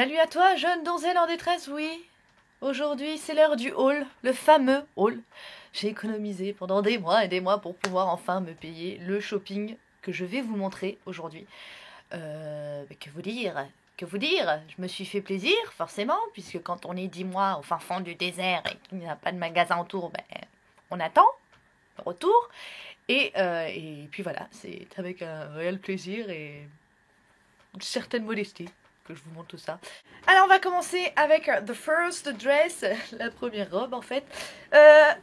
Salut à toi, jeune donzelle en détresse, oui. Aujourd'hui, c'est l'heure du haul, le fameux haul. J'ai économisé pendant des mois et des mois pour pouvoir enfin me payer le shopping que je vais vous montrer aujourd'hui. Que vous dire? Que vous dire? Je me suis fait plaisir, forcément, puisque quand on est 10 mois au fin fond du désert et qu'il n'y a pas de magasin autour, on attend le retour. Et puis voilà, c'est avec un réel plaisir et une certaine modestie que je vous montre tout ça. Alors on va commencer avec the first dress, la première robe en fait.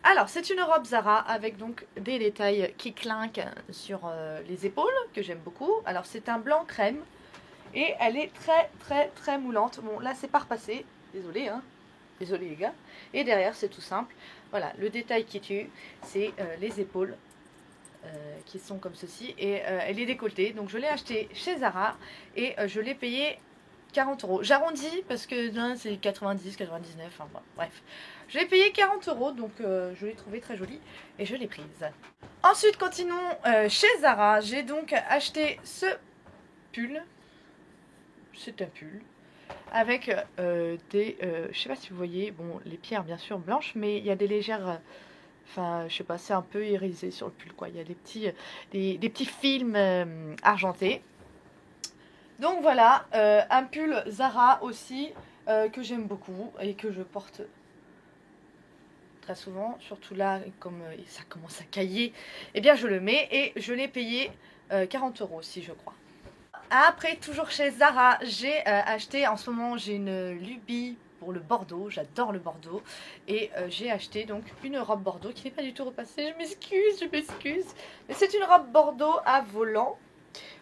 Alors c'est une robe Zara avec donc des détails qui clinquent sur les épaules que j'aime beaucoup. Alors c'est un blanc crème et elle est très moulante. Bon là c'est pas repassé, désolé hein, désolé les gars. Et derrière c'est tout simple. Voilà, le détail qui tue c'est les épaules. Qui sont comme ceci et elle est décolletée, donc je l'ai acheté chez Zara et je l'ai payé 40 €. J'arrondis parce que c'est 90, 99, enfin bon, bref. Je l'ai payé 40 €, donc je l'ai trouvé très jolie et je l'ai prise. Ensuite, continuons chez Zara. J'ai donc acheté ce pull. C'est un pull avec des... je sais pas si vous voyez, bon, les pierres bien sûr blanches, mais il y a des légères... Enfin, je sais pas, c'est un peu irisé sur le pull, quoi. Il y a des petits films argentés. Donc voilà, un pull Zara aussi, que j'aime beaucoup et que je porte très souvent. Surtout là, comme ça commence à cailler, eh bien je le mets et je l'ai payé 40 € aussi, je crois. Après, toujours chez Zara, j'ai acheté, en ce moment j'ai une lubie pour le bordeaux, j'adore le bordeaux et j'ai acheté donc une robe bordeaux qui n'est pas du tout repassée, je m'excuse, mais c'est une robe bordeaux à volant,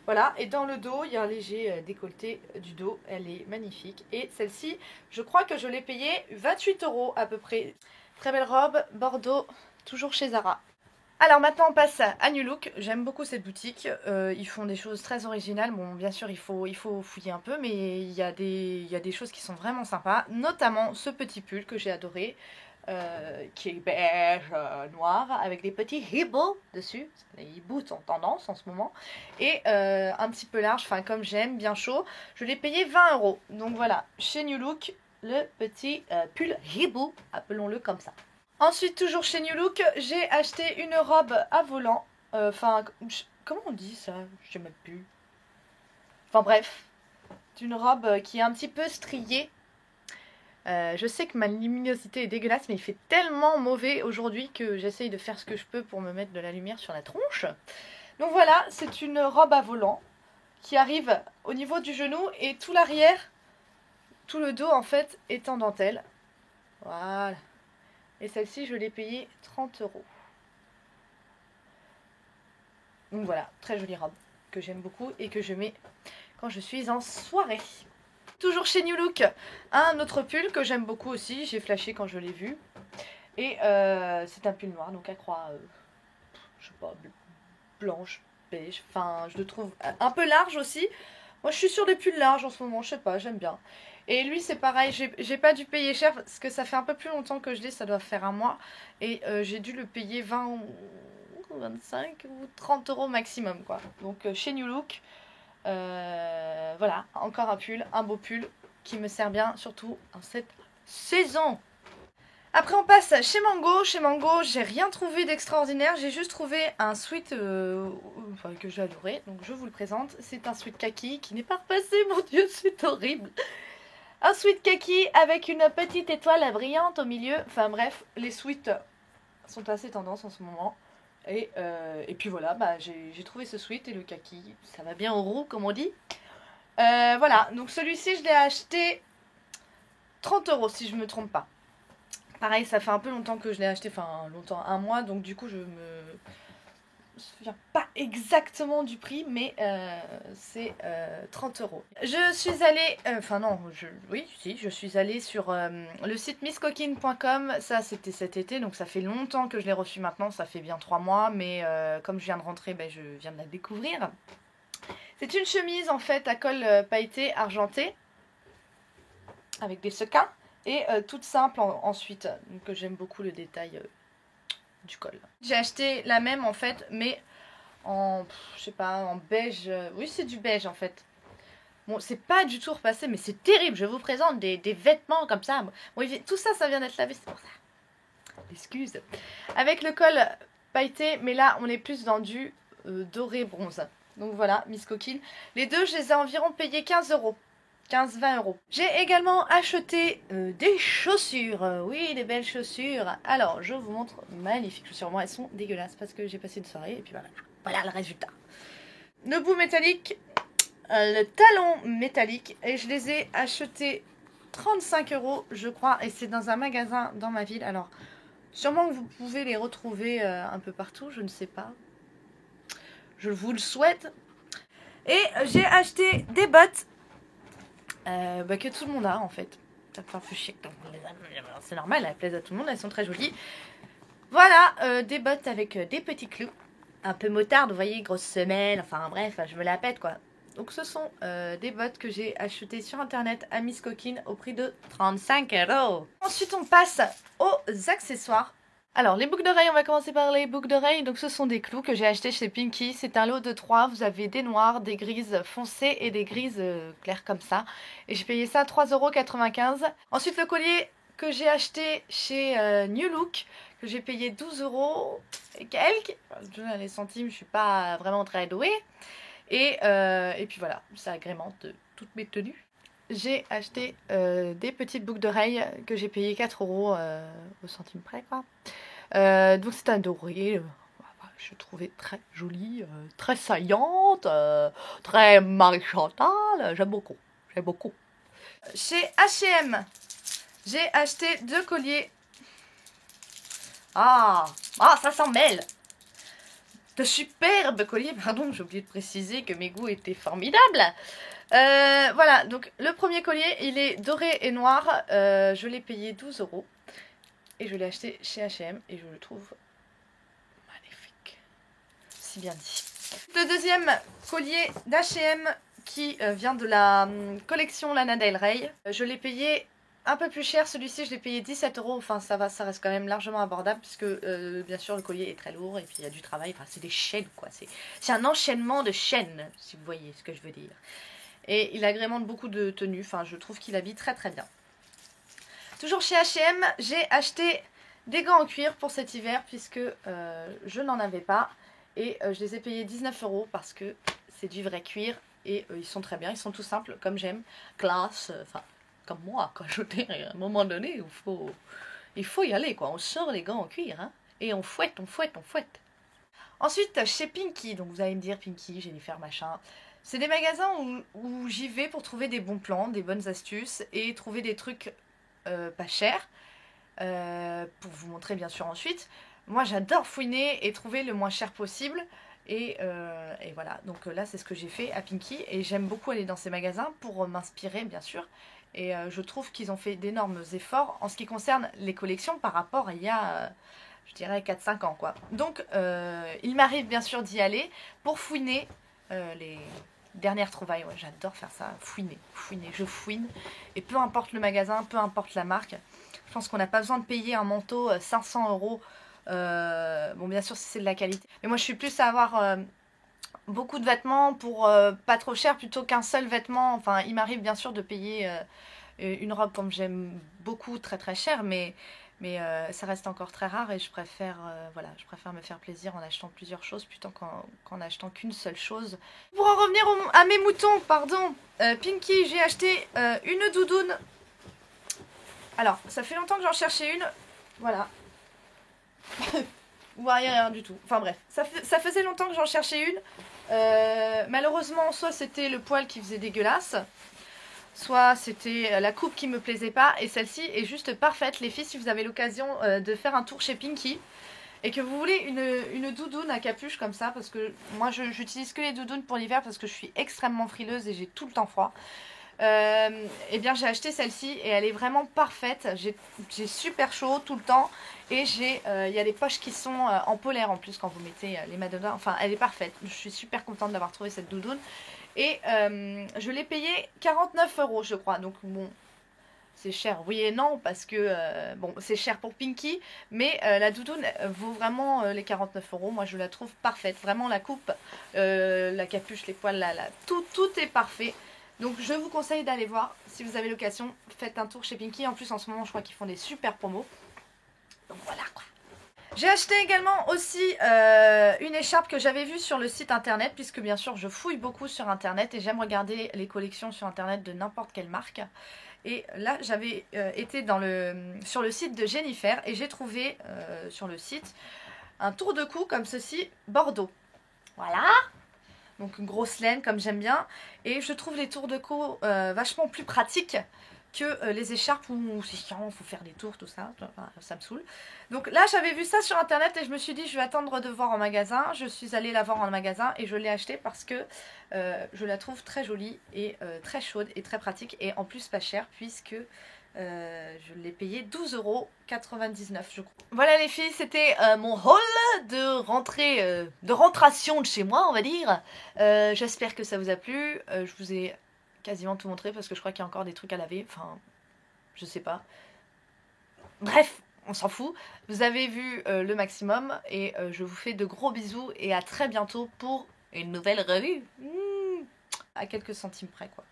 voilà, et dans le dos il y a un léger décolleté du dos, elle est magnifique et celle-ci je crois que je l'ai payée 28 € à peu près. Très belle robe bordeaux, toujours chez Zara. Alors maintenant on passe à New Look, j'aime beaucoup cette boutique, ils font des choses très originales, bon bien sûr il faut fouiller un peu mais il y a des choses qui sont vraiment sympas, notamment ce petit pull que j'ai adoré, qui est beige noir avec des petits hiboux dessus, les hiboux sont tendance en ce moment, et un petit peu large, enfin comme j'aime, bien chaud, je l'ai payé 20 €, donc voilà, chez New Look, le petit pull hibou, appelons-le comme ça. Ensuite, toujours chez New Look, j'ai acheté une robe à volant. Enfin, comment on dit ça? Je sais même plus. Enfin bref, une robe qui est un petit peu striée. Je sais que ma luminosité est dégueulasse, mais il fait tellement mauvais aujourd'hui que j'essaye de faire ce que je peux pour me mettre de la lumière sur la tronche. Donc voilà, c'est une robe à volant qui arrive au niveau du genou et tout l'arrière, tout le dos en fait est en dentelle. Voilà. Et celle-ci, je l'ai payée 30 €. Donc voilà, très jolie robe que j'aime beaucoup et que je mets quand je suis en soirée. Toujours chez New Look, un autre pull que j'aime beaucoup aussi, j'ai flashé quand je l'ai vu. Et c'est un pull noir, donc à croix, je sais pas, blanche, beige, enfin je le trouve un peu large aussi. Moi je suis sur des pulls larges en ce moment, je sais pas, j'aime bien. Et lui c'est pareil, j'ai pas dû payer cher parce que ça fait un peu plus longtemps que je l'ai, ça doit faire un mois. Et j'ai dû le payer 20 ou 25 ou 30 € maximum quoi. Donc chez New Look, voilà, encore un beau pull qui me sert bien, surtout en cette saison. Après on passe chez Mango. Chez Mango, j'ai rien trouvé d'extraordinaire. J'ai juste trouvé un sweat que j'ai adoré. Donc je vous le présente. C'est un sweat kaki qui n'est pas repassé. Mon dieu, c'est horrible. Un sweat kaki avec une petite étoile brillante au milieu. Enfin bref, les sweats sont assez tendance en ce moment. Et puis voilà, j'ai trouvé ce sweat et le kaki. Ça va bien au roux comme on dit. Voilà, donc celui-ci je l'ai acheté 30 € si je me trompe pas. Pareil, ça fait un peu longtemps que je l'ai acheté, enfin longtemps, un mois, donc du coup je me souviens pas exactement du prix, mais c'est 30 €. Je suis allée, enfin non, oui, si, je suis allée sur le site misscoquine.com, ça c'était cet été, donc ça fait longtemps que je l'ai reçu maintenant, ça fait bien 3 mois, mais comme je viens de rentrer, je viens de la découvrir. C'est une chemise en fait à col pailleté argenté, avec des sequins. Et toute simple ensuite, donc j'aime beaucoup le détail du col. J'ai acheté la même en fait, mais en, je sais pas, en beige, oui c'est du beige en fait. Bon, c'est pas du tout repassé, mais c'est terrible. Je vous présente des vêtements comme ça. Bon, tout ça, ça vient d'être lavé, c'est pour ça. Excuse. Avec le col pailleté, mais là, on est plus dans du doré bronze. Donc voilà, Miss Coquine. Les deux, je les ai environ payés 15 euros. 15-20 euros. J'ai également acheté des chaussures. Oui, des belles chaussures. Alors, je vous montre magnifiques chaussures. Moi, elles sont dégueulasses parce que j'ai passé une soirée et puis voilà. Voilà le résultat. Le bout métallique, le talon métallique. Et je les ai achetés 35 euros, je crois. Et c'est dans un magasin dans ma ville. Alors, sûrement que vous pouvez les retrouver un peu partout. Je ne sais pas. Je vous le souhaite. Et j'ai acheté des bottes. Que tout le monde a en fait. Ça me fait un peu chier que tout le monde les a. C'est normal, elles plaisent à tout le monde, elles sont très jolies. Voilà, des bottes avec des petits clous. Un peu motarde, vous voyez, grosse semelle, enfin bref, je me la pète quoi. Donc ce sont des bottes que j'ai achetées sur internet à Miss Coquine au prix de 35 euros. Ensuite on passe aux accessoires. Alors, les boucles d'oreilles, on va commencer par les boucles d'oreilles. Donc, ce sont des clous que j'ai achetés chez Pinky. C'est un lot de 3. Vous avez des noirs, des grises foncées et des grises claires comme ça. Et j'ai payé ça 3,95 €. Ensuite, le collier que j'ai acheté chez New Look, que j'ai payé 12 € et quelques. Les centimes, je suis pas vraiment très douée. Et puis voilà, ça agrémente toutes mes tenues. J'ai acheté des petites boucles d'oreilles que j'ai payé 4 € au centime près quoi. Donc c'est un doré, je trouvais très jolie, très saillante, très Marie-Chantal, j'aime beaucoup, j'aime beaucoup. Chez H&M, j'ai acheté 2 colliers. Ah, ça s'en mêle. De superbes colliers, pardon, j'ai oublié de préciser que mes goûts étaient formidables. Voilà, donc le premier collier, il est doré et noir, je l'ai payé 12 €. Et je l'ai acheté chez H&M et je le trouve magnifique. Si bien dit. Le deuxième collier d'H&M qui vient de la collection Lana Del Rey. Je l'ai payé un peu plus cher. Celui-ci, je l'ai payé 17 €. Enfin, ça va, ça reste quand même largement abordable puisque bien sûr le collier est très lourd et puis il y a du travail. Enfin, c'est des chaînes quoi. C'est un enchaînement de chaînes, si vous voyez ce que je veux dire. Et il agrémente beaucoup de tenues. Enfin, je trouve qu'il habille très très bien. Toujours chez H&M, j'ai acheté des gants en cuir pour cet hiver puisque je n'en avais pas. Et je les ai payés 19 € parce que c'est du vrai cuir et ils sont très bien. Ils sont tout simples comme j'aime. Classe, enfin comme moi quoi. Je veux dire, à un moment donné, il faut y aller quoi. On sort les gants en cuir hein, et on fouette, on fouette, on fouette. Ensuite chez Pinky, donc vous allez me dire Pinky, Jennifer machin. C'est des magasins où j'y vais pour trouver des bons plans, des bonnes astuces et trouver des trucs pas cher pour vous montrer bien sûr ensuite. Moi j'adore fouiner et trouver le moins cher possible et voilà, donc là c'est ce que j'ai fait à Pinky et j'aime beaucoup aller dans ces magasins pour m'inspirer bien sûr et je trouve qu'ils ont fait d'énormes efforts en ce qui concerne les collections par rapport à il y a je dirais 4-5 ans quoi. Donc il m'arrive bien sûr d'y aller pour fouiner les dernières trouvailles. Ouais, j'adore faire ça, fouiner, je fouine et peu importe le magasin, peu importe la marque. Je pense qu'on n'a pas besoin de payer un manteau 500 €. Bon, bien sûr, si c'est de la qualité. Mais moi, je suis plus à avoir beaucoup de vêtements pour pas trop cher plutôt qu'un seul vêtement. Enfin, il m'arrive bien sûr de payer une robe comme j'aime beaucoup, très très cher, mais ça reste encore très rare et je préfère, voilà, je préfère me faire plaisir en achetant plusieurs choses plutôt qu'en achetant qu'une seule chose. Pour en revenir à mes moutons, pardon, Pinky, j'ai acheté une doudoune. Alors, ça fait longtemps que j'en cherchais une. Voilà. Ou rien du tout. Enfin bref, ça faisait longtemps que j'en cherchais une. Malheureusement, soit c'était le poil qui faisait dégueulasse, soit c'était la coupe qui me plaisait pas. Et celle-ci est juste parfaite. Les filles, si vous avez l'occasion de faire un tour chez Pinky et que vous voulez une doudoune à capuche comme ça, parce que moi j'utilise que les doudounes pour l'hiver parce que je suis extrêmement frileuse et j'ai tout le temps froid. Et bien j'ai acheté celle-ci et elle est vraiment parfaite. J'ai super chaud tout le temps et il y a des poches qui sont en polaire en plus quand vous mettez les mains dedans. Enfin elle est parfaite. Je suis super contente d'avoir trouvé cette doudoune et je l'ai payée 49 € je crois. Donc bon, c'est cher oui et non parce que bon c'est cher pour Pinky mais la doudoune vaut vraiment les 49 €. Moi je la trouve parfaite, vraiment la coupe, la capuche, les poils, tout est parfait. Donc je vous conseille d'aller voir, si vous avez l'occasion, faites un tour chez Pinky. En plus en ce moment je crois qu'ils font des super promos. Donc voilà quoi. J'ai acheté également aussi une écharpe que j'avais vue sur le site internet, puisque bien sûr je fouille beaucoup sur internet et j'aime regarder les collections sur internet de n'importe quelle marque. Et là j'avais été sur le site de Jennifer et j'ai trouvé sur le site un tour de cou comme ceci, Bordeaux. Voilà. Donc une grosse laine comme j'aime bien. Et je trouve les tours de cou vachement plus pratiques que les écharpes où c'est chiant, il faut faire des tours, tout ça, ça me saoule. Donc là j'avais vu ça sur internet et je me suis dit je vais attendre de voir en magasin. Je suis allée la voir en magasin et je l'ai achetée parce que je la trouve très jolie et très chaude et très pratique et en plus pas chère puisque je l'ai payé 12,99 € je crois. Voilà les filles, c'était mon haul de rentrée, de rentration de chez moi on va dire. J'espère que ça vous a plu, je vous ai quasiment tout montré parce que je crois qu'il y a encore des trucs à laver, enfin je sais pas. Bref, on s'en fout. Vous avez vu le maximum et je vous fais de gros bisous et à très bientôt pour une nouvelle revue. À quelques centimes près quoi.